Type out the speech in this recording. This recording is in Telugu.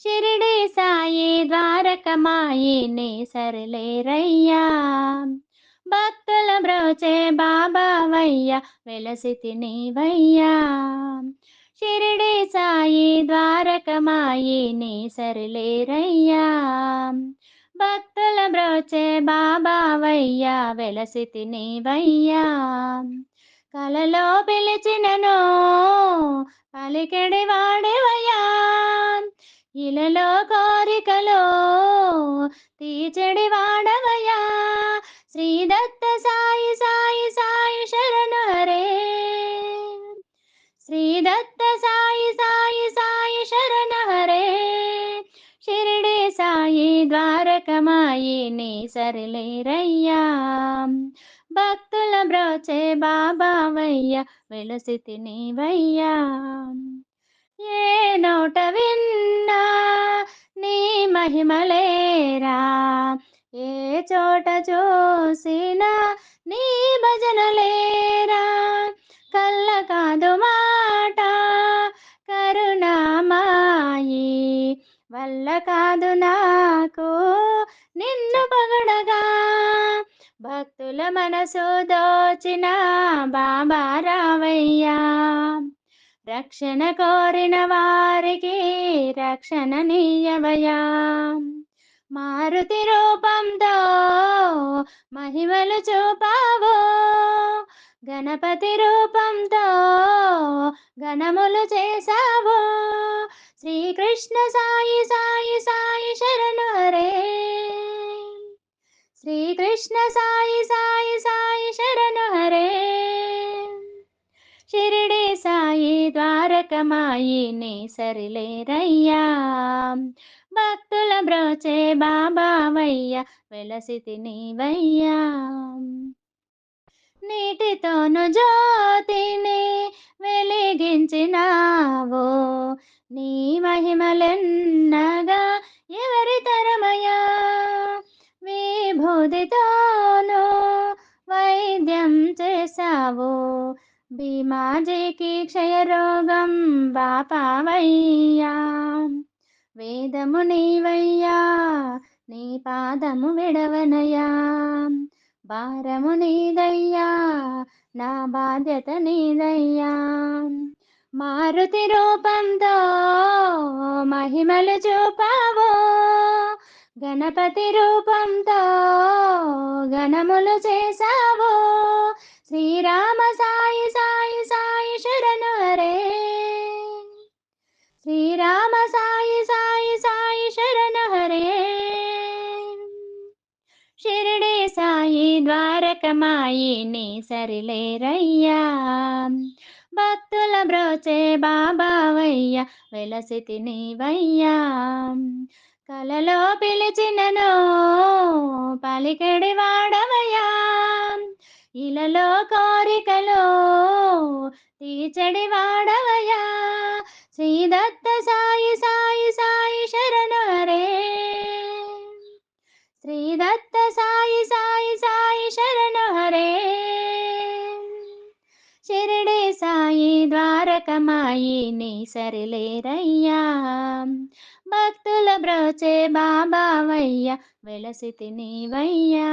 షిరిడి సాయి ద్వారకమాయి నీ సరిలేరయ్యా. భక్తుల బ్రోచే బాబావయ్య వెలసితి నీవయ్యా. షిరిడి సాయి ద్వారకమాయి నీ సరిలేరయ్యా. భక్తుల బ్రోచే బాబావయ్య వెలసితి నీవయ్యా. కలలో పిలిచినను పలికెడి వాడెవయ్యా. ఇలలో కోరికలో తీర్చెడి వాడవయ్యా. శ్రీదత్త సాయి సాయి సాయి శరణు హరే. శ్రీదత్త సాయి సాయి సాయి శరణ హరే. షిరిడి సాయి ద్వారకమాయి నీ సరిలేరయ్యా. భక్తుల బ్రోచే బాబావయ్య వెలసితి నీవయ్యా. ఏ నోట విన్నా నీ మహిమలేరా. ఏ చోట చూసినా నీ భజనలేరా. కళ్ళ కాదు మాట కరుణామాయి. వల్ల కాదు నాకు నిన్ను పొగడగా. భక్తుల మనసు దోచిన బాబా రావయ్యా. రక్షణ కోరిన వారికి రక్షణ నీయవయ్యా. మారుతి రూపంతో మహిమలు చూపావు. గణపతి రూపంతో గణములు చేశావు. శ్రీకృష్ణ సాయి సాయి సాయి శరణు హరే. శ్రీకృష్ణ సాయి సాయి సాయి శరణు హరే. షిరిడి సాయి ద్వారకమాయి నీ సరిలేరయ్యా. భక్తుల బ్రోచే బాబావయ్య వెలసితి నీవయ్యా. నీటితోను జ్యోతిని వెలిగించినావో. నీ మహిమలెన్నగా ఎవరి తరమయా. విభూతితోను వైద్యం చేశావు. భీమాజీకి క్షయరోగం బాపావయ్యా. వేదము నీవయ్యా. నీ పాదము విడవనయా. భారము నీదయ్యా. నా బాధ్యత నీదయ్యా. మారుతి రూపంతో మహిమలు చూపావు. గణపతి రూపంతో గణములు చేశావు. శ్రీరామ సాయి సాయి సాయి శరణు హరే. శ్రీరామ సాయి సాయి సాయి శరణు హరే. షిరిడి సాయి ద్వారకమాయి నీ సరిలేరయ్యా. భక్తుల బ్రోచే బాబావయ్య వెలసితి నీవయ్యా. కలలో పిలిచినను పలికెడి వాడవయ్యా. ఇలలో కోరికలో తీర్చెడి వాడవయ్యా. శ్రీదత్త సాయి సాయి సాయి శరణు హరే. శ్రీదత్త సాయి సాయి సాయి శరణు హరే. షిరిడి సాయి ద్వారకమాయి నీ సరిలేరయ్యా. భక్తుల బ్రోచే బాబావయ్య వెలసితి నీవయ్యా.